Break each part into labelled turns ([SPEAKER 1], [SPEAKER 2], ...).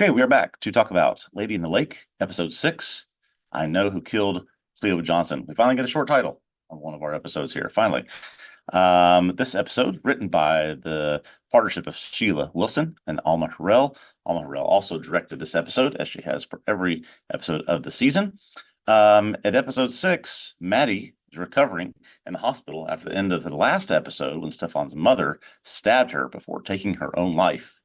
[SPEAKER 1] Okay, we are back to talk about Lady in the Lake, episode 6. I Know Who Killed Cleo Johnson. We finally get a short title on one of our episodes here, finally. This episode, written by the partnership of Sheila Wilson and Alma Harrell. Alma Harrell also directed this episode, as she has for every episode of the season. At episode 6, Maddie is recovering in the hospital after the end of the last episode when Stefan's mother stabbed her before taking her own life.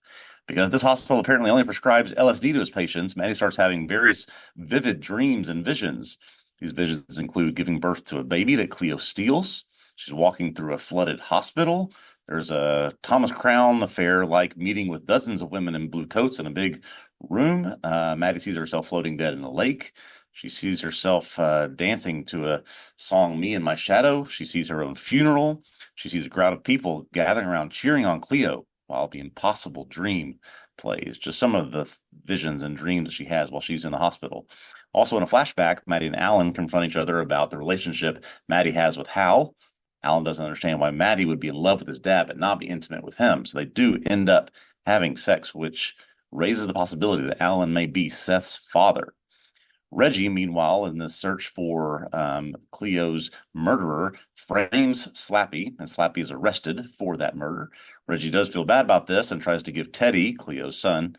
[SPEAKER 1] Because this hospital apparently only prescribes LSD to its patients, Maddie starts having various vivid dreams and visions. These visions include giving birth to a baby that Cleo steals. She's walking through a flooded hospital. There's a Thomas Crown affair-like meeting with dozens of women in blue coats in a big room. Maddie sees herself floating dead in a lake. She sees herself dancing to a song, Me and My Shadow. She sees her own funeral. She sees a crowd of people gathering around cheering on Cleo while the impossible dream plays. Just some of the visions and dreams she has while she's in the hospital. Also, in a flashback, Maddie and Alan confront each other about the relationship Maddie has with Hal. Alan doesn't understand why Maddie would be in love with his dad but not be intimate with him. So they do end up having sex, which raises the possibility that Alan may be Seth's father. Reggie, meanwhile, in the search for Cleo's murderer, frames Slappy, and Slappy is arrested for that murder. Reggie does feel bad about this and tries to give Teddy, Cleo's son,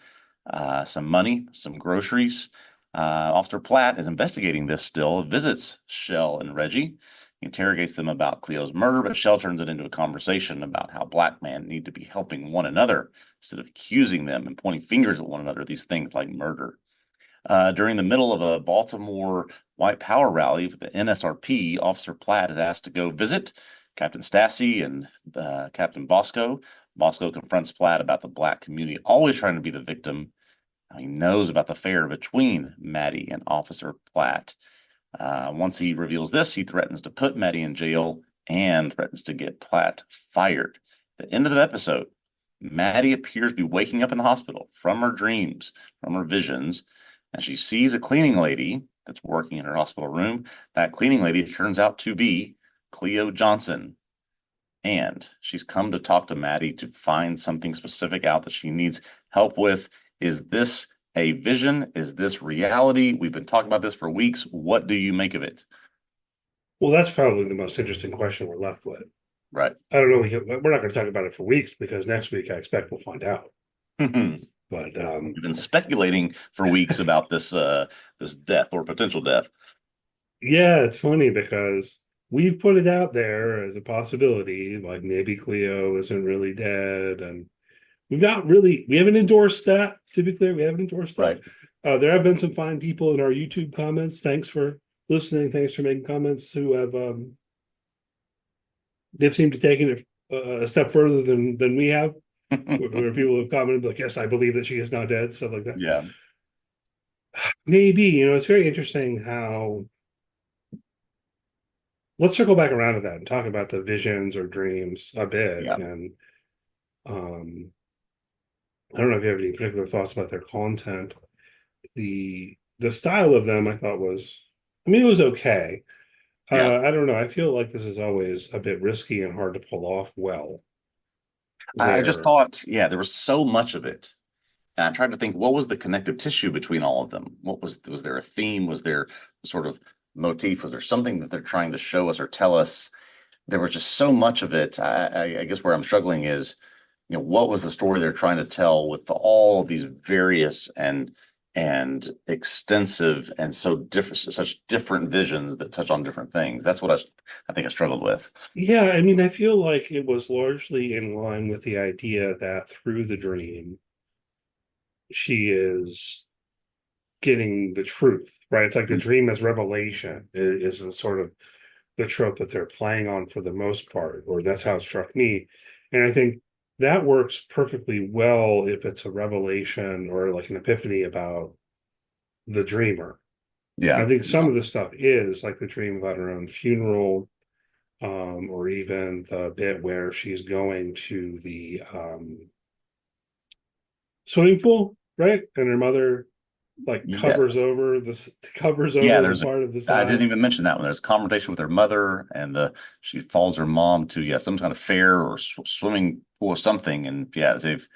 [SPEAKER 1] some money, some groceries. Officer Platt is investigating this still, visits Shell and Reggie, interrogates them about Cleo's murder, but Shell turns it into a conversation about how black men need to be helping one another instead of accusing them and pointing fingers at one another, these things like murder. During the middle of a Baltimore White Power rally with the NSRP, Officer Platt is asked to go visit Captain Stassi and Captain Bosco. Bosco confronts Platt about the black community always trying to be the victim. He knows about the affair between Maddie and Officer Platt. Once he reveals this, he threatens to put Maddie in jail and threatens to get Platt fired. At the end of the episode, Maddie appears to be waking up in the hospital from her dreams, from her visions, and she sees a cleaning lady that's working in her hospital room. That cleaning lady turns out to be Cleo Johnson. And she's come to talk to Maddie to find something specific out that she needs help with. Is this a vision? Is this reality? We've been talking about this for weeks. What do you make of it?
[SPEAKER 2] Well, that's probably the most interesting question we're left with.
[SPEAKER 1] Right.
[SPEAKER 2] I don't know. We're not going to talk about it for weeks because next week I expect we'll find out.
[SPEAKER 1] We've
[SPEAKER 2] But
[SPEAKER 1] been speculating for weeks about this death or potential death.
[SPEAKER 2] yeah, it's funny because we've put it out there as a possibility, like maybe Cleo isn't really dead, and we haven't endorsed that. To be clear, we haven't endorsed that.
[SPEAKER 1] Right.
[SPEAKER 2] There have been some fine people in our YouTube comments. Thanks for listening. Thanks for making comments who have they've seemed to take it a step further than we have. Where people have commented like, "Yes, I believe that she is not dead," stuff like that.
[SPEAKER 1] Yeah.
[SPEAKER 2] Maybe it's very interesting how. Let's circle back around to that and talk about the visions or dreams a bit.
[SPEAKER 1] Yeah.
[SPEAKER 2] And um, I don't know if you have any particular thoughts about their content. The style of them, I thought I mean, it was okay.
[SPEAKER 1] Yeah.
[SPEAKER 2] I don't know. I feel like this is always a bit risky and hard to pull off well.
[SPEAKER 1] I just
[SPEAKER 2] Where
[SPEAKER 1] thought, yeah, there was so much of it. And I tried to think, what was the connective tissue between all of them? Was there a theme? Was there sort of motif? Was there something that they're trying to show us or tell us? There was just so much of it. I guess where I'm struggling is, what was the story they're trying to tell with all these various and extensive and such different visions that touch on different things. That's what I think I struggled with.
[SPEAKER 2] Yeah, I mean, I feel like it was largely in line with the idea that through the dream, she is getting the truth, right? It's like the dream as revelation is sort of the trope that they're playing on for the most part, or that's how it struck me. And I think that works perfectly well if it's a revelation or like an epiphany about the dreamer. And
[SPEAKER 1] Yeah.
[SPEAKER 2] I think some of the stuff is like the dream about her own funeral, or even the bit where she's going to the swimming pool, right? And her mother like
[SPEAKER 1] Yeah.
[SPEAKER 2] covers
[SPEAKER 1] Yeah,
[SPEAKER 2] over the part of the
[SPEAKER 1] I didn't
[SPEAKER 2] side.
[SPEAKER 1] even mention that one. There's a conversation with her mother, and she follows her mom to, yeah, some kind of fair or swimming pool or something. And yeah, they've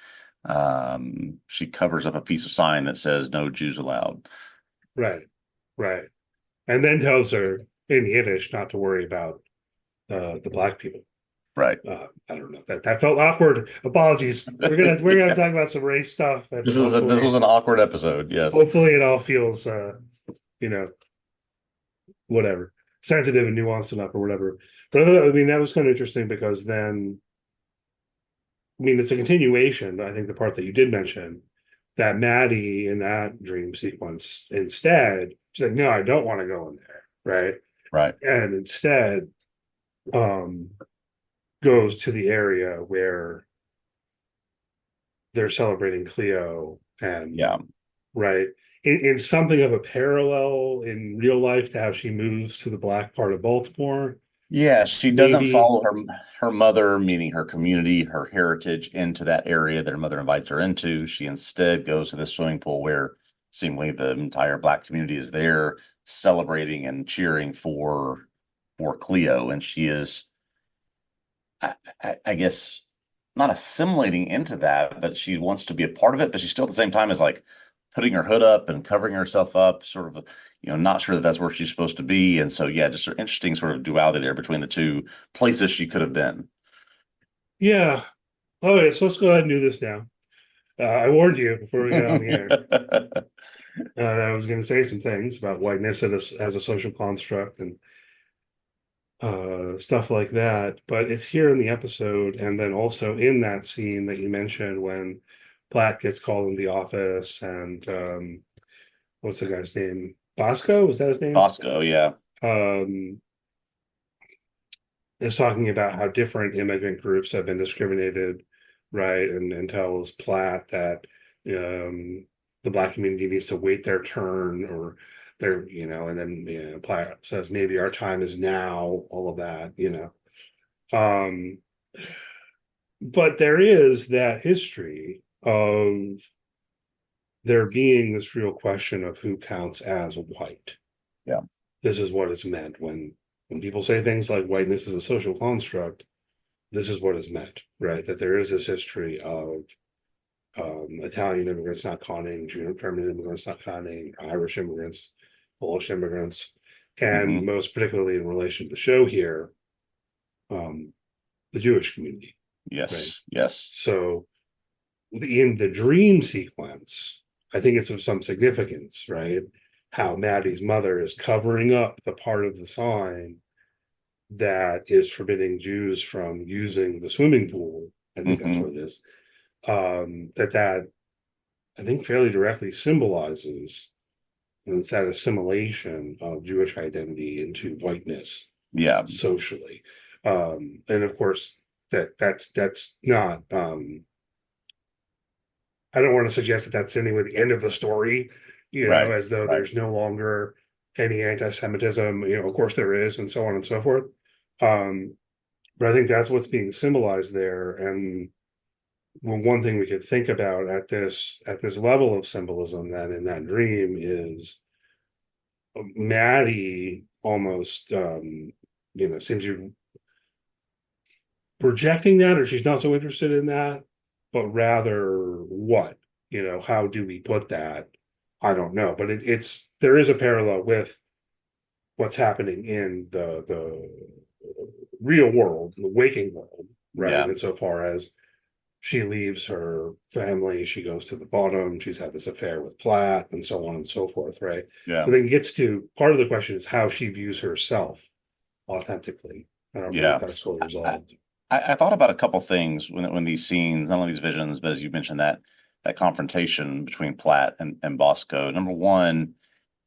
[SPEAKER 1] She covers up a piece of sign that says "No Jews allowed."
[SPEAKER 2] Right, right. And then tells her in Yiddish not to worry about the black people.
[SPEAKER 1] Right.
[SPEAKER 2] I don't know that felt awkward. Apologies. We're gonna talk about some race stuff, and
[SPEAKER 1] This was
[SPEAKER 2] hopefully
[SPEAKER 1] an awkward episode. Yes.
[SPEAKER 2] hopefully it all feels you know whatever sensitive and nuanced enough or whatever. But I mean that was kind of interesting because then I mean it's a continuation. I think the part that you did mention that Maddie in that dream sequence instead she's like, no, I don't want to go in there, right?
[SPEAKER 1] Right.
[SPEAKER 2] And instead um goes to the area where they're celebrating Cleo and
[SPEAKER 1] Yeah.
[SPEAKER 2] right in something of a parallel in real life to how she moves to the black part of Baltimore.
[SPEAKER 1] Yeah, she doesn't
[SPEAKER 2] Maybe,
[SPEAKER 1] follow her mother, meaning her community, her heritage, into that area that her mother invites her into. She instead goes to this swimming pool where seemingly the entire black community is there celebrating and cheering for Cleo, and she is, I guess, not assimilating into that, but she wants to be a part of it, but she still at the same time is like putting her hood up and covering herself up, sort of, not sure that that's where she's supposed to be. And so, yeah, just an interesting sort of duality there between the two places she could have been.
[SPEAKER 2] yeah. All right, so let's go ahead and do this now. I warned you before we got on the air. I was going to say some things about whiteness as a social construct and stuff like that, but it's here in the episode, and then also in that scene that you mentioned when Platt gets called in the office, and what's the guy's name? Bosco, was that his name?
[SPEAKER 1] Bosco, yeah.
[SPEAKER 2] Um, is talking about how different immigrant groups have been discriminated, right? And tells Platt that the black community needs to wait their turn or their, and then Platt says maybe our time is now, all of that. Um, but there is that history of there being this real question of who counts as white.
[SPEAKER 1] Yeah.
[SPEAKER 2] This is what is meant when people say things like whiteness is a social construct. This is what is meant, right? That there is this history of Italian immigrants not counting, German immigrants not counting, Irish immigrants, Polish immigrants, and
[SPEAKER 1] Hmm.
[SPEAKER 2] most particularly in relation to the show here, um, the Jewish community, right?
[SPEAKER 1] Yes. Yes.
[SPEAKER 2] So in the dream sequence, I think it's of some significance, right? How Maddie's mother is covering up the part of the sign that is forbidding Jews from using the swimming pool. I think that's
[SPEAKER 1] Hmm.
[SPEAKER 2] what it is. That I think fairly directly symbolizes that assimilation of Jewish identity into whiteness
[SPEAKER 1] Yeah.
[SPEAKER 2] socially. And of course, that's not. I don't want to suggest that that's anyway the end of the story.
[SPEAKER 1] Right.
[SPEAKER 2] As though
[SPEAKER 1] Right.
[SPEAKER 2] there's no longer any anti-Semitism. Of course there is, and so on and so forth. Um, but I think that's what's being symbolized there. And one thing we could think about at this level of symbolism then in that dream is Maddie almost seems to be projecting that, or she's not so interested in that, but rather what? How do we put that? I don't know. But it's there is a parallel with what's happening in the real world, the waking world, right?
[SPEAKER 1] Yeah.
[SPEAKER 2] Insofar as she leaves her family, she goes to the bottom, she's had this affair with Platt, and so on and so forth, right?
[SPEAKER 1] Yeah.
[SPEAKER 2] So then it gets to part of the question is how she views herself authentically. I don't know if
[SPEAKER 1] Yeah.
[SPEAKER 2] that's fully
[SPEAKER 1] I,
[SPEAKER 2] resolved.
[SPEAKER 1] I thought about a couple things when these scenes, not only these visions, but as you mentioned that confrontation between Platt and Bosco. Number one,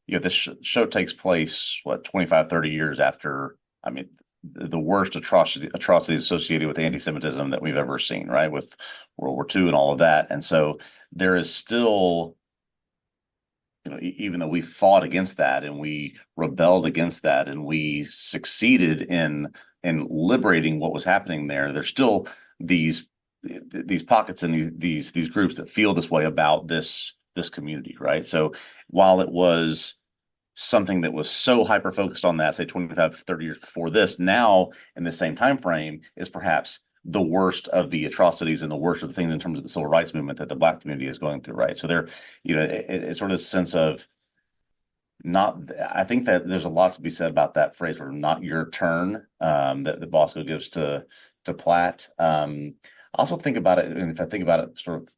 [SPEAKER 1] this show takes place, what, 25, 30 years after, I mean, the worst atrocities associated with anti-Semitism that we've ever seen, right? With World War II and all of that. And so there is still, even though we fought against that and we rebelled against that and we succeeded in liberating what was happening there, there's still these these pockets and these groups that feel this way about this community, right? So while it was something that was so hyper focused on that, say 25, 30 years before this, now in the same time frame is perhaps the worst of the atrocities and the worst of the things in terms of the civil rights movement that the Black community is going through, right? So there, it's sort of this sense of not. I think that there's a lot to be said about that phrase, or "not your turn," that Bosco gives to Platt. I also think about it, and if I think about it, sort of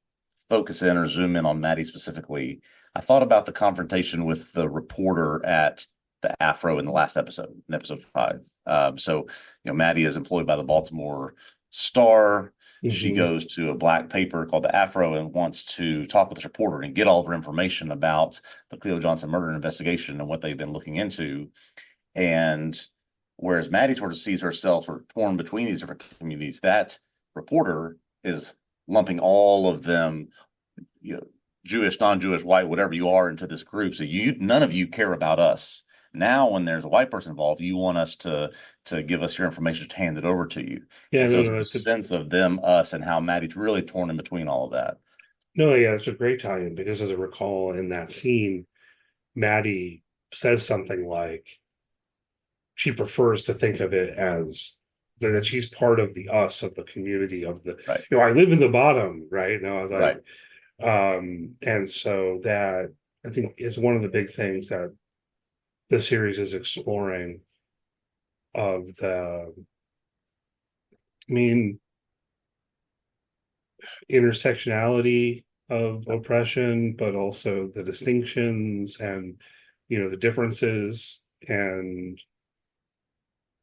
[SPEAKER 1] focus in or zoom in on Maddie specifically, I thought about the confrontation with the reporter at the Afro in the last episode, in episode 5. So, Maddie is employed by the Baltimore Star. She
[SPEAKER 2] Hmm.
[SPEAKER 1] goes to a black paper called the Afro and wants to talk with this reporter and get all of her information about the Cleo Johnson murder investigation and what they've been looking into. And whereas Maddie sort of sees herself sort of torn between these different communities, that reporter is lumping all of them, you know, Jewish, non-Jewish, white, whatever you are, into this group. So none of you care about us. Now, when there's a white person involved, you want us to give us your information to hand it over to you.
[SPEAKER 2] Yeah,
[SPEAKER 1] And so
[SPEAKER 2] no,
[SPEAKER 1] it's
[SPEAKER 2] no,
[SPEAKER 1] a sense of them, us, and how Maddie's really torn in between all of that.
[SPEAKER 2] no, yeah, it's a great tie-in because as I recall in that scene, Maddie says something like she prefers to think of it as that she's part of the us of the community of the,
[SPEAKER 1] Right.
[SPEAKER 2] I live in the bottom, right? No, I was like,
[SPEAKER 1] Right.
[SPEAKER 2] and so that I think is one of the big things that the series is exploring of I mean, intersectionality of oppression, but also the distinctions and the differences and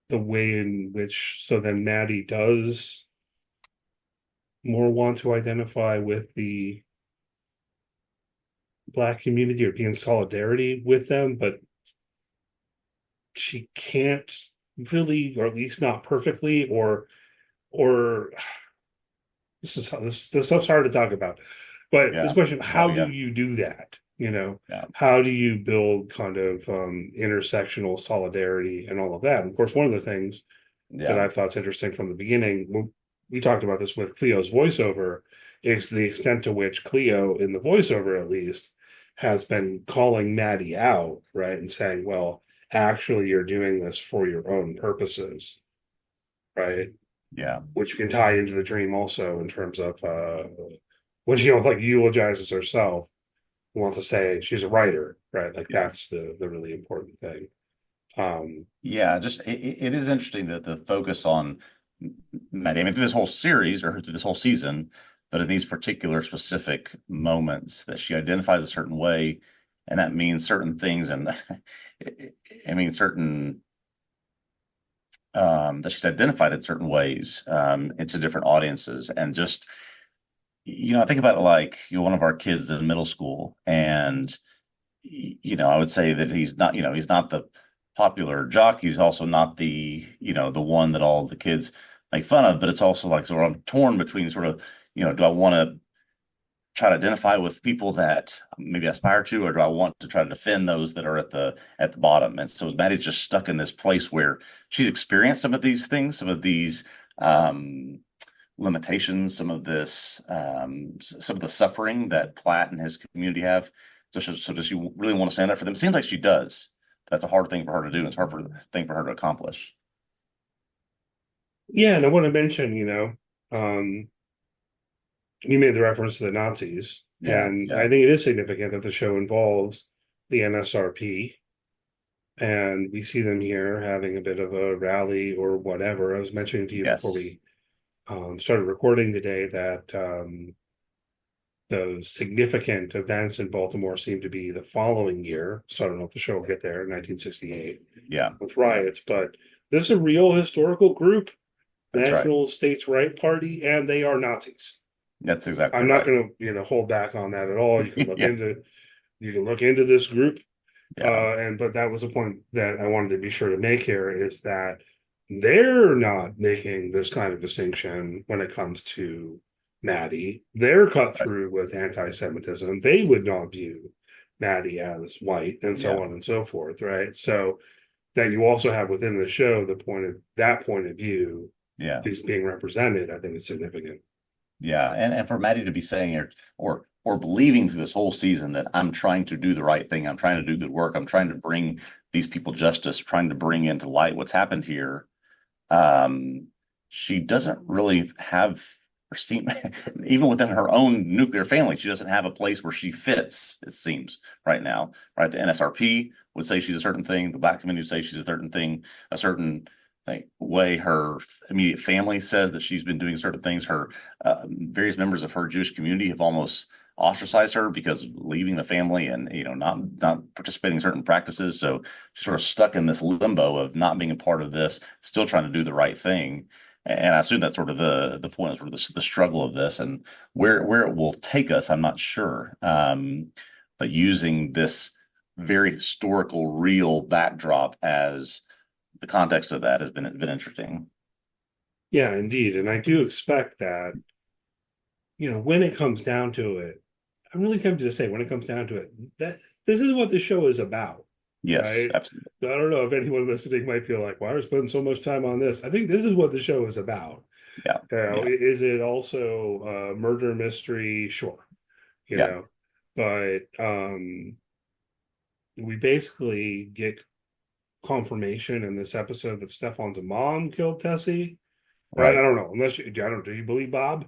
[SPEAKER 2] the way in which so then Maddie does more want to identify with the black community or be in solidarity with them, but she can't really, or at least not perfectly, or this stuff's hard to talk about. But this
[SPEAKER 1] Yeah.
[SPEAKER 2] question,
[SPEAKER 1] Oh,
[SPEAKER 2] how do
[SPEAKER 1] yeah.
[SPEAKER 2] you do that?
[SPEAKER 1] Yeah.
[SPEAKER 2] How do you build kind of intersectional solidarity and all of that? And of course, one of the things that
[SPEAKER 1] Yeah.
[SPEAKER 2] I thought's interesting from the beginning, we talked about this with Cleo's voiceover, is the extent to which Cleo, in the voiceover at least, has been calling Maddie out, right? And saying, well, actually, you're doing this for your own purposes, right?
[SPEAKER 1] Yeah.
[SPEAKER 2] Which can tie into the dream also in terms of when she like eulogizes herself, wants to say she's a writer, right? Like
[SPEAKER 1] Yeah.
[SPEAKER 2] that's the really important thing. Um,
[SPEAKER 1] Yeah, just it is interesting that the focus on Matt Damon through this whole series or through this whole season, but in these particular specific moments that she identifies a certain way, and that means certain things, and I mean certain that she's identified in certain ways into different audiences, and just I think about it like one of our kids in middle school, and I would say that he's not the popular jock. He's also not the one that all the kids make fun of, but it's also like, so I'm torn between sort of, do I want to try to identify with people that maybe I aspire to, or do I want to try to defend those that are at the bottom? And so Maddie's just stuck in this place where she's experienced some of these things, some of these um, limitations, some of the suffering that Platt and his community have. So does she really want to stand up for them? It seems like she does. That's a hard thing for her to do. It's a thing for her to accomplish.
[SPEAKER 2] yeah, and I want to mention, you made the reference to the Nazis,
[SPEAKER 1] Yeah,
[SPEAKER 2] and
[SPEAKER 1] yeah,
[SPEAKER 2] I think it is significant that the show involves the NSRP, and we see them here having a bit of a rally or whatever. I was mentioning to you before
[SPEAKER 1] yes,
[SPEAKER 2] we started recording today that those significant events in Baltimore seem to be the following year. So I don't know if the show will get there in 1968
[SPEAKER 1] yeah,
[SPEAKER 2] with
[SPEAKER 1] yeah.
[SPEAKER 2] riots, but this is a real historical group,
[SPEAKER 1] That's right.
[SPEAKER 2] National States Right Party, and they are Nazis.
[SPEAKER 1] That's exactly
[SPEAKER 2] I'm not
[SPEAKER 1] right.
[SPEAKER 2] going to, hold back on that at all.
[SPEAKER 1] Yeah,
[SPEAKER 2] You can look into this group,
[SPEAKER 1] yeah,
[SPEAKER 2] but that was a point that I wanted to be sure to make here is that they're not making this kind of distinction when it comes to Maddie. They're cut
[SPEAKER 1] right.
[SPEAKER 2] through with anti-Semitism. They would not view Maddie as white, and so
[SPEAKER 1] Yeah,
[SPEAKER 2] on and so forth, right? So that you also have within the show that point of view
[SPEAKER 1] yeah.
[SPEAKER 2] is being represented, I think is significant.
[SPEAKER 1] Yeah, and for Maddie to be saying it or believing through this whole season that I'm trying to do the right thing, I'm trying to do good work, I'm trying to bring these people justice, trying to bring into light what's happened here. Um, she doesn't really have or seem even within her own nuclear family, she doesn't have a place where she fits, it seems, right now. Right. The NSRP would say she's a certain thing, the Black community would say she's a certain thing, a certain thing way her immediate family says that she's been doing certain things. Her various members of her Jewish community have almost ostracized her because of leaving the family and not participating in certain practices. So she's sort of stuck in this limbo of not being a part of this, still trying to do the right thing. And I assume that's sort of the point, is sort of the struggle of this, and where it will take us, I'm not sure. But using this very historical, real backdrop as the context of that has been interesting.
[SPEAKER 2] Yeah, indeed. And I do expect that, when it comes down to it, I'm really tempted to say when it comes down to it, that this is what the show is about,
[SPEAKER 1] Yes,
[SPEAKER 2] right?
[SPEAKER 1] absolutely.
[SPEAKER 2] I don't know if anyone listening might feel like, why are we spending so much time on this? I think this is what the show is about.
[SPEAKER 1] Yeah, yeah,
[SPEAKER 2] Is it also a murder mystery? Sure, you
[SPEAKER 1] yeah.
[SPEAKER 2] know, but we basically get confirmation in this episode that Stefan's mom killed Tessie, right? I
[SPEAKER 1] Right.
[SPEAKER 2] don't know. I don't. Do you believe Bob?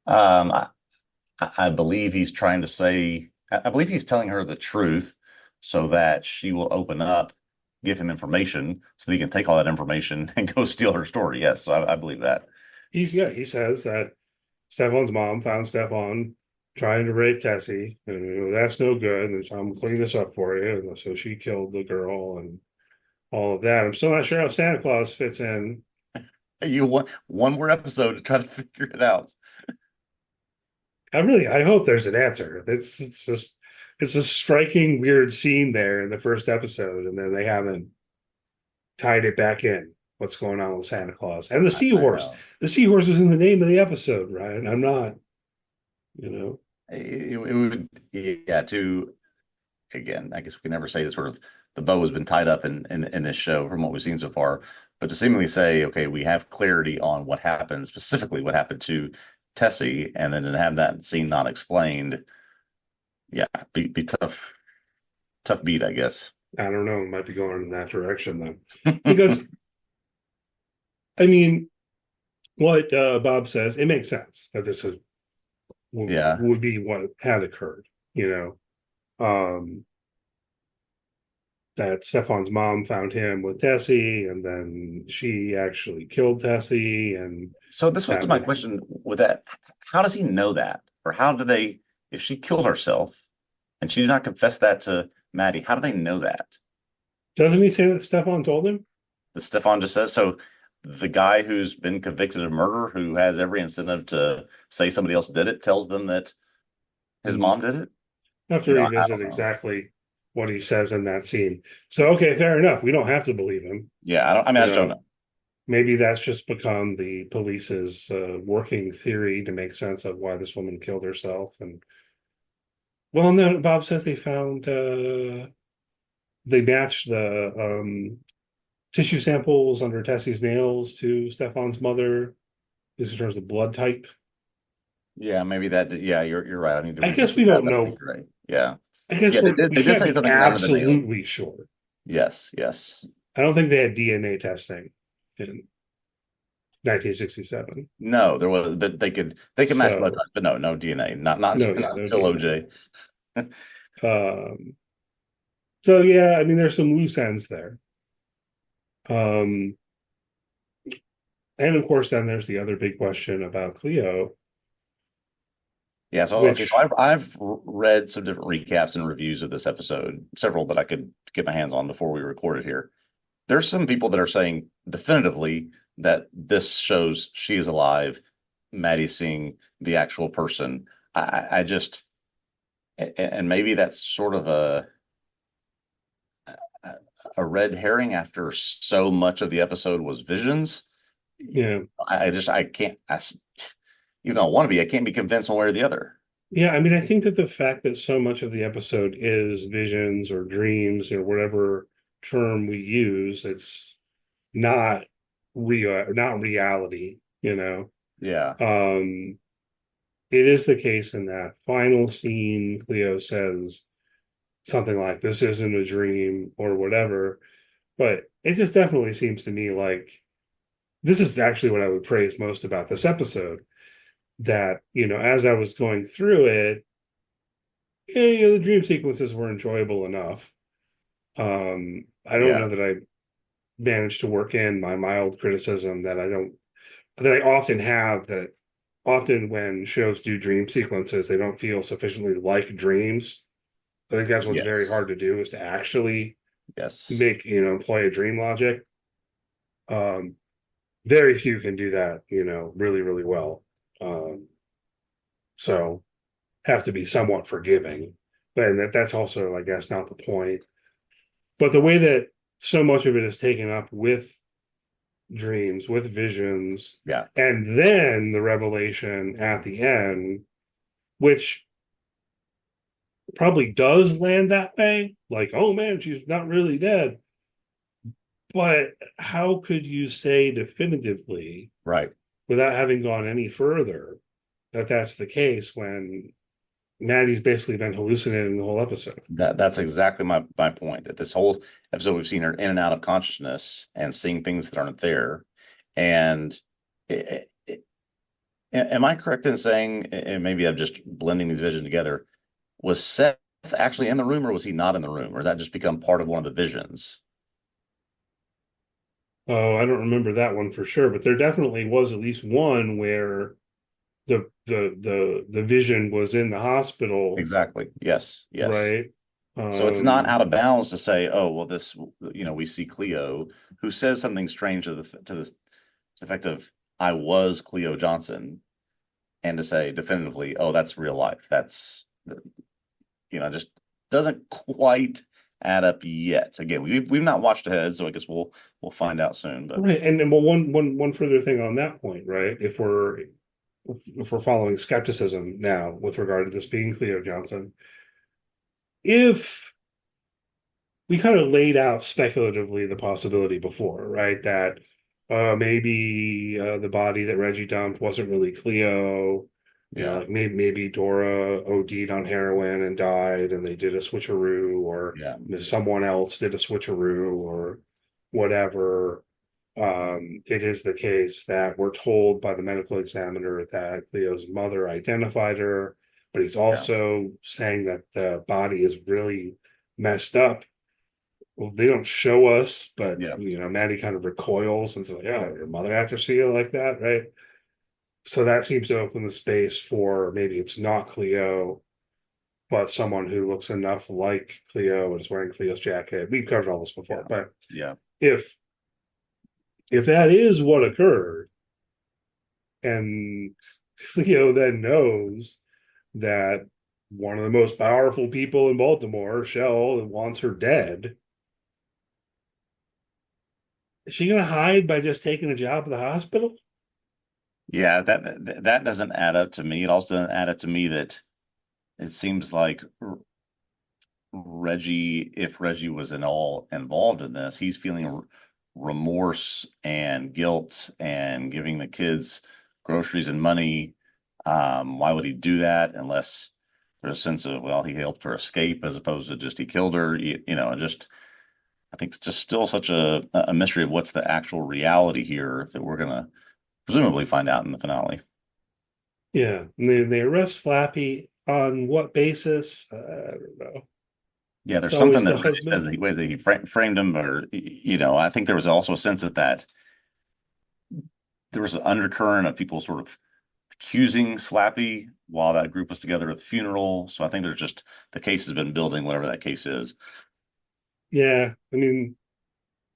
[SPEAKER 1] Um, I, I believe he's trying to say, I believe he's telling her the truth so that she will open up, give him information so that he can take all that information and go steal her story. Yes, so I believe that.
[SPEAKER 2] He says that Stefan's mom found Stefan trying to rape Tessie, and that's no good. And so I'm cleaning this up for you. And so she killed the girl and all of that. I'm still not sure how Santa Claus fits in.
[SPEAKER 1] You want one more episode to try to figure it out.
[SPEAKER 2] I hope there's an answer. It's a striking, weird scene there in the first episode, and then they haven't tied it back in. What's going on with Santa Claus and the
[SPEAKER 1] I
[SPEAKER 2] seahorse?
[SPEAKER 1] know.
[SPEAKER 2] The seahorse was in the name of the episode, right? I'm not, you know.
[SPEAKER 1] It would, yeah, to, again, I guess we can never say that sort of the bow has been tied up in this show from what we've seen so far, but to seemingly say, okay, we have clarity on what happened, specifically what happened to Tessie, and then to have that scene not explained, yeah, be tough beat, I guess.
[SPEAKER 2] I don't know. It might be going in that direction then, because I mean, what Bob says, it makes sense that this is
[SPEAKER 1] Yeah.
[SPEAKER 2] would be what had occurred. You um, that Stefan's mom found him with Tessie, and then she actually killed Tessie, and
[SPEAKER 1] So this was
[SPEAKER 2] that
[SPEAKER 1] my
[SPEAKER 2] would
[SPEAKER 1] question with that. How does he know that? Or how do they, if she killed herself and she did not confess that to Maddie, how do they know that?
[SPEAKER 2] doesn't he say that Stefan told him?
[SPEAKER 1] That Stefan just says so. The guy who's been convicted of murder, who has every incentive to say somebody else did it, tells them that his
[SPEAKER 2] Hmm.
[SPEAKER 1] mom did it.
[SPEAKER 2] I have to
[SPEAKER 1] I
[SPEAKER 2] revisit
[SPEAKER 1] don't know.
[SPEAKER 2] exactly what he says in that scene. So okay, fair enough. We don't have to believe him.
[SPEAKER 1] Yeah, I don't. I mean,
[SPEAKER 2] You
[SPEAKER 1] I just don't
[SPEAKER 2] know,
[SPEAKER 1] know.
[SPEAKER 2] maybe that's just become the police's working theory to make sense of why this woman killed herself. And well, no, Bob says they matched the tissue samples under Tessie's nails to Stefan's mother. This in terms of blood type.
[SPEAKER 1] Yeah, maybe that. Yeah, you're right. I need to
[SPEAKER 2] I guess
[SPEAKER 1] revisit
[SPEAKER 2] we
[SPEAKER 1] that,
[SPEAKER 2] don't
[SPEAKER 1] but I think
[SPEAKER 2] know.
[SPEAKER 1] you're right. Yeah,
[SPEAKER 2] I guess
[SPEAKER 1] yeah.
[SPEAKER 2] we
[SPEAKER 1] They did
[SPEAKER 2] can't
[SPEAKER 1] say
[SPEAKER 2] be
[SPEAKER 1] something under the nail.
[SPEAKER 2] absolutely sure.
[SPEAKER 1] Yes, yes.
[SPEAKER 2] I don't think they had DNA testing in 1967.
[SPEAKER 1] No, there was, but they could match blood
[SPEAKER 2] So
[SPEAKER 1] types, but no DNA. Not
[SPEAKER 2] no, yeah,
[SPEAKER 1] not
[SPEAKER 2] no
[SPEAKER 1] until
[SPEAKER 2] DNA.
[SPEAKER 1] OJ.
[SPEAKER 2] Um, so yeah, I mean, there's some loose ends there. Um, and of course, then there's the other big question about Cleo,
[SPEAKER 1] Yeah, so okay, so
[SPEAKER 2] which
[SPEAKER 1] I've read some different recaps and reviews of this episode, several that I could get my hands on before we recorded here. There's some people that are saying definitively that this shows she is alive, Maddie's seeing the actual person. I just, and maybe that's sort of a red herring after so much of the episode was visions.
[SPEAKER 2] yeah,
[SPEAKER 1] I can't, even though I want to be, I can't be convinced one way or the other.
[SPEAKER 2] yeah. I mean, I think that the fact that so much of the episode is visions or dreams or whatever term we use, it's not real, not reality.
[SPEAKER 1] Yeah.
[SPEAKER 2] Um, it is the case in that final scene. Cleo says something like, "This isn't a dream" or whatever. But it just definitely seems to me like this is actually what I would praise most about this episode. That, as I was going through it, yeah, the dream sequences were enjoyable enough. I don't
[SPEAKER 1] Yeah.
[SPEAKER 2] know that I managed to work in my mild criticism that I often have, that often when shows do dream sequences, they don't feel sufficiently like dreams. I think that's what's very
[SPEAKER 1] Yes.
[SPEAKER 2] hard to do, is to actually
[SPEAKER 1] Yes.
[SPEAKER 2] make, employ a dream logic. Um, Very few can do that, really, really well. Um, so have to be somewhat forgiving. But and that's also, I guess, not the point. But the way that so much of it is taken up with dreams, with visions,
[SPEAKER 1] Yeah.
[SPEAKER 2] and then the revelation at the end, which probably does land that way, like, oh man, she's not really dead. But how could you say definitively,
[SPEAKER 1] Right.
[SPEAKER 2] without having gone any further, that that's the case when Maddie's basically been hallucinating the whole episode?
[SPEAKER 1] That's exactly my point. That this whole episode we've seen her in and out of consciousness and seeing things that aren't there. And am I correct in saying, and maybe I'm just blending these visions together, was Seth actually in the room or was he not in the room? Or has that just become part of one of the visions?
[SPEAKER 2] Oh, I don't remember that one for sure, but there definitely was at least one where the vision was in the hospital,
[SPEAKER 1] Exactly. Yes. Yes.
[SPEAKER 2] right?
[SPEAKER 1] So it's not
[SPEAKER 2] Um,
[SPEAKER 1] out of bounds to say, oh, well, this, we see Cleo who says something strange to the effect of, I was Cleo Johnson, and to say definitively, oh, that's real life. That's, just doesn't quite add up yet. Again, we've not watched ahead, so I guess we'll find out soon. But
[SPEAKER 2] right. And then, well, one further thing on that point, right? If we're following skepticism now with regard to this being Cleo Johnson, if we kind of laid out speculatively the possibility before, right? That maybe the body that Reggie dumped wasn't really Cleo.
[SPEAKER 1] yeah,
[SPEAKER 2] Like maybe Dora OD'd on heroin and died, and they did a switcheroo, or
[SPEAKER 1] yeah,
[SPEAKER 2] someone else did a switcheroo, or whatever. It is the case that we're told by the medical examiner that Cleo's mother identified her, but he's
[SPEAKER 1] yeah,
[SPEAKER 2] also saying that the body is really messed up. Well, they don't show us, but
[SPEAKER 1] yeah,
[SPEAKER 2] Maddie kind of recoils and says, like, "Yeah, your mother have to see you like that, right?" So that seems to open the space for maybe it's not Cleo, but someone who looks enough like Cleo and is wearing Cleo's jacket. We've covered all this before,
[SPEAKER 1] yeah,
[SPEAKER 2] but
[SPEAKER 1] yeah,
[SPEAKER 2] if if that is what occurred, and Cleo then knows that one of the most powerful people in Baltimore, Shell, wants her dead, is she going to hide by just taking a job at the hospital?
[SPEAKER 1] yeah. That doesn't add up to me. It also doesn't add up to me that it seems like Reggie, if Reggie was at all involved in this, he's feeling remorse and guilt and giving the kids groceries and money. Why would he do that unless there's a sense of, well, he helped her escape as opposed to just he killed her? Just I think it's just still such a mystery of what's the actual reality here that we're gonna presumably find out in the finale.
[SPEAKER 2] Yeah, and they arrest Slappy on what basis? I don't know.
[SPEAKER 1] Yeah,
[SPEAKER 2] It's
[SPEAKER 1] there's something
[SPEAKER 2] always
[SPEAKER 1] that
[SPEAKER 2] the
[SPEAKER 1] Reggie says
[SPEAKER 2] husband.
[SPEAKER 1] that he framed him, or I think there was also a sense that there was an undercurrent of people sort of accusing Slappy while that group was together at the funeral. So I think there's just the case has been building, whatever that case is.
[SPEAKER 2] Yeah, I mean,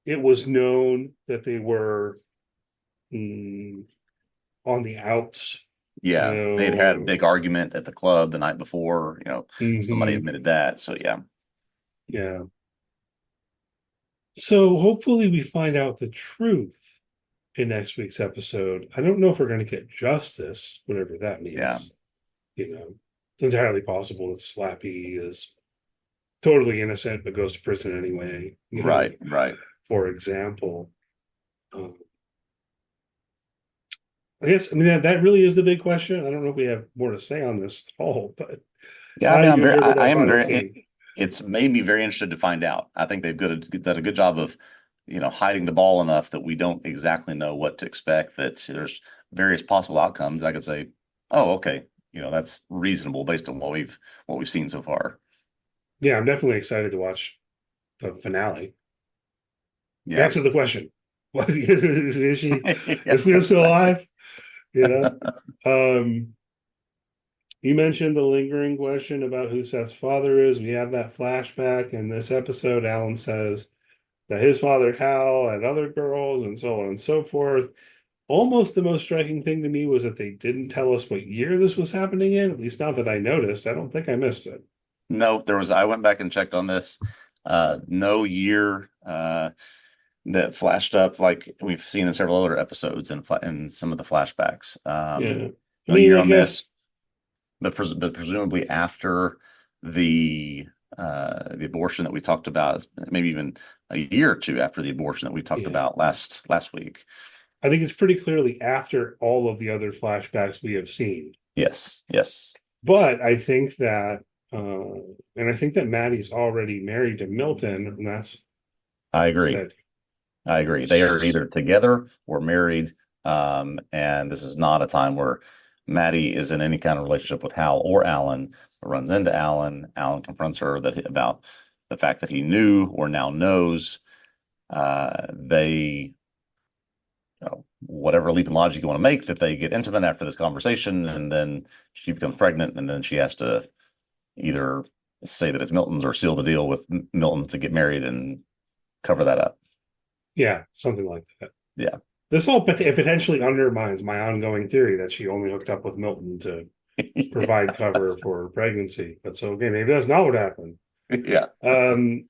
[SPEAKER 2] it was known that they were mm, on the outs, you
[SPEAKER 1] Yeah, they'd had a
[SPEAKER 2] know.
[SPEAKER 1] big argument at the club the night before. Somebody
[SPEAKER 2] Hmm.
[SPEAKER 1] admitted that. So yeah,
[SPEAKER 2] Yeah. So hopefully we find out the truth in next week's episode. I don't know if we're going to get justice, whatever that
[SPEAKER 1] yeah,
[SPEAKER 2] means. It's entirely possible that Slappy is totally innocent but goes to prison anyway.
[SPEAKER 1] right, right.
[SPEAKER 2] For example. Um, I guess, I mean, that really is the big question. I don't know if we have more to say on this at all, but
[SPEAKER 1] Yeah, I
[SPEAKER 2] how
[SPEAKER 1] mean,
[SPEAKER 2] did you interpret
[SPEAKER 1] I
[SPEAKER 2] that
[SPEAKER 1] am
[SPEAKER 2] final
[SPEAKER 1] very.
[SPEAKER 2] scene?
[SPEAKER 1] It's made me very interested to find out. I think they've done a good job of hiding the ball enough that we don't exactly know what to expect, that there's various possible outcomes. I could say, oh, okay, that's reasonable based on what we've seen so far.
[SPEAKER 2] Yeah, I'm definitely excited to watch the finale.
[SPEAKER 1] Yeah.
[SPEAKER 2] Answer the question. What is she?
[SPEAKER 1] Yeah,
[SPEAKER 2] Is Cleo still
[SPEAKER 1] exactly.
[SPEAKER 2] alive? You know? Um, you mentioned the lingering question about who Seth's father is. We have that flashback in this episode. Alan says that his father, Hal, had other girls and so on and so forth. Almost the most striking thing to me was that they didn't tell us what year this was happening in, at least not that I noticed. I don't think I missed it.
[SPEAKER 1] No, I went back and checked on this. No year that flashed up like we've seen in several other episodes and some of the flashbacks.
[SPEAKER 2] Yeah. I
[SPEAKER 1] No
[SPEAKER 2] mean,
[SPEAKER 1] year
[SPEAKER 2] I
[SPEAKER 1] on
[SPEAKER 2] guess,
[SPEAKER 1] this, but presumably after the the abortion that we talked about, maybe even a year or two after the abortion that we talked
[SPEAKER 2] yeah.
[SPEAKER 1] about last week.
[SPEAKER 2] I think it's pretty clearly after all of the other flashbacks we have seen.
[SPEAKER 1] Yes, yes,
[SPEAKER 2] But I think that, uh, and I think that Maddie's already married to Milton, and that's
[SPEAKER 1] I agree.
[SPEAKER 2] said.
[SPEAKER 1] I agree. They are either together or married, and this is not a time where Maddie is in any kind of relationship with Hal or Alan. Runs into Alan. Alan confronts her about the fact that he knew or now knows. They, whatever leap in logic you want to make, that they get intimate after this conversation, and then she becomes pregnant, and then she has to either say that it's Milton's or seal the deal with Milton to get married and cover that up.
[SPEAKER 2] Yeah, something like that.
[SPEAKER 1] Yeah.
[SPEAKER 2] This all potentially undermines my ongoing theory that she only hooked up with Milton to provide cover for her pregnancy. But so okay, maybe that's not what happened.
[SPEAKER 1] Yeah.
[SPEAKER 2] Um,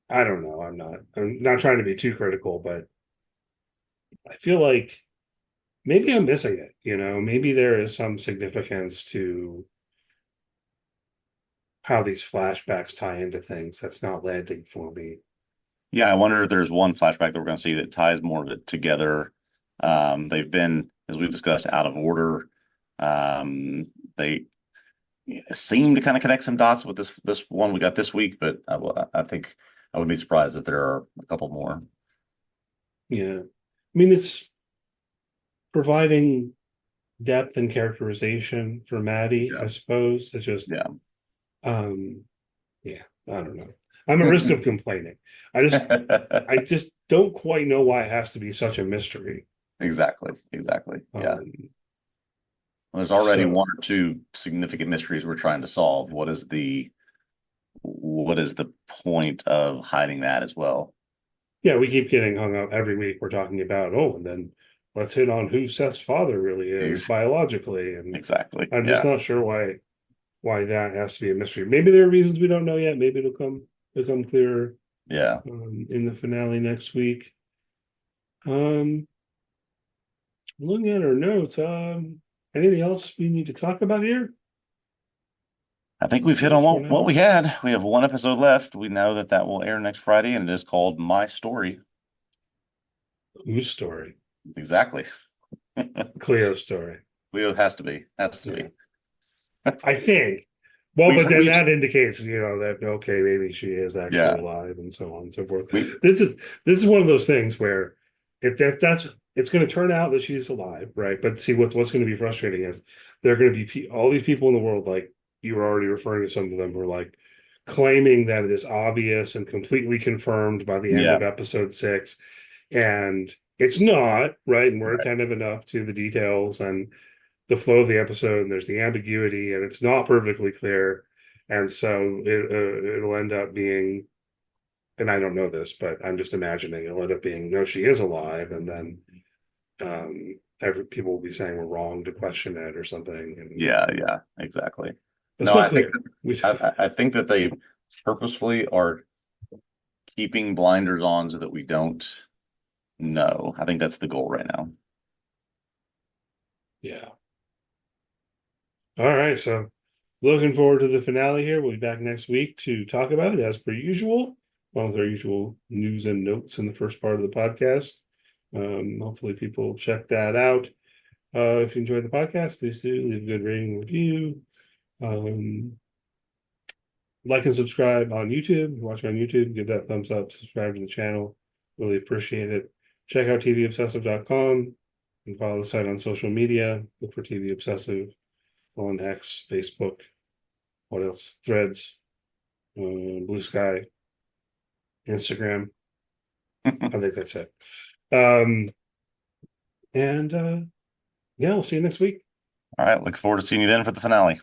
[SPEAKER 2] I don't know. I'm not trying to be too critical, but I feel like maybe I'm missing it. Maybe there is some significance to how these flashbacks tie into things that's not landing for me.
[SPEAKER 1] Yeah, I wonder if there's one flashback that we're going to see that ties more of it together. They've been, as we've discussed, out of order. They seem to kind of connect some dots with this one we got this week, but I think I would be surprised if there are a couple more.
[SPEAKER 2] Yeah. I mean, it's providing depth and characterization for Maddie,
[SPEAKER 1] Yeah.
[SPEAKER 2] I suppose. It's just,
[SPEAKER 1] Yeah.
[SPEAKER 2] um, yeah, I don't know. I'm at risk of complaining. I just don't quite know why it has to be such a mystery.
[SPEAKER 1] Exactly. Exactly. Yeah.
[SPEAKER 2] Um,
[SPEAKER 1] There's already
[SPEAKER 2] so
[SPEAKER 1] one or two significant mysteries we're trying to solve. What is the point of hiding that as well?
[SPEAKER 2] yeah, we keep getting hung up every week. We're talking about, oh, and then let's hit on who Seth's father really is
[SPEAKER 1] Ex-
[SPEAKER 2] biologically. And
[SPEAKER 1] Exactly.
[SPEAKER 2] I'm just
[SPEAKER 1] Yeah.
[SPEAKER 2] not sure why that has to be a mystery. Maybe there are reasons we don't know yet. Maybe it'll become clearer
[SPEAKER 1] Yeah.
[SPEAKER 2] in the finale next week. Um, looking at our notes, anything else we need to talk about here?
[SPEAKER 1] I think we've hit on
[SPEAKER 2] What's going
[SPEAKER 1] what
[SPEAKER 2] on?
[SPEAKER 1] we had. We have one episode left. We know that will air next Friday, and it is called My Story.
[SPEAKER 2] Whose story?
[SPEAKER 1] Exactly.
[SPEAKER 2] Cleo's story.
[SPEAKER 1] Leo has to be. Has to
[SPEAKER 2] Yeah,
[SPEAKER 1] be.
[SPEAKER 2] I think. Well,
[SPEAKER 1] We've
[SPEAKER 2] but then
[SPEAKER 1] we've
[SPEAKER 2] that indicates, that okay, maybe she is actually
[SPEAKER 1] yeah.
[SPEAKER 2] alive, and so on and so forth.
[SPEAKER 1] We
[SPEAKER 2] This is one of those things where that's it's going to turn out that she's alive, right? But see, what's going to be frustrating is there are going to be all these people in the world, like you were already referring to some of them, who are like claiming that it is obvious and completely confirmed by the end
[SPEAKER 1] yeah.
[SPEAKER 2] of episode 6, and it's not, right? And we're
[SPEAKER 1] Right.
[SPEAKER 2] attentive enough to the details and the flow of the episode, and there's the ambiguity, and it's not perfectly clear, and so it'll end up being, and I don't know this, but I'm just imagining it'll end up being, no, she is alive, and then people will be saying we're wrong to question it or something, and
[SPEAKER 1] Yeah, yeah, exactly.
[SPEAKER 2] it's
[SPEAKER 1] No,
[SPEAKER 2] still
[SPEAKER 1] I think
[SPEAKER 2] clear. We
[SPEAKER 1] I think that they purposefully are keeping blinders on so that we don't know. I think that's the goal right now.
[SPEAKER 2] Yeah. All right, so looking forward to the finale here. We'll be back next week to talk about it as per usual, along with our usual news and notes in the first part of the podcast. Hopefully people check that out. If you enjoyed the podcast, please do leave a good rating and review. Um, like and subscribe on YouTube. If you're watching on YouTube, give that thumbs up, subscribe to the channel. Really appreciate it. Check out tvobsessive.com and follow the site on social media. Look for TV Obsessive on X, Facebook, what else? Threads, Blue Sky, Instagram. I think that's it. Um, and yeah, we'll see you next week.
[SPEAKER 1] All right. Look forward to seeing you then for the finale.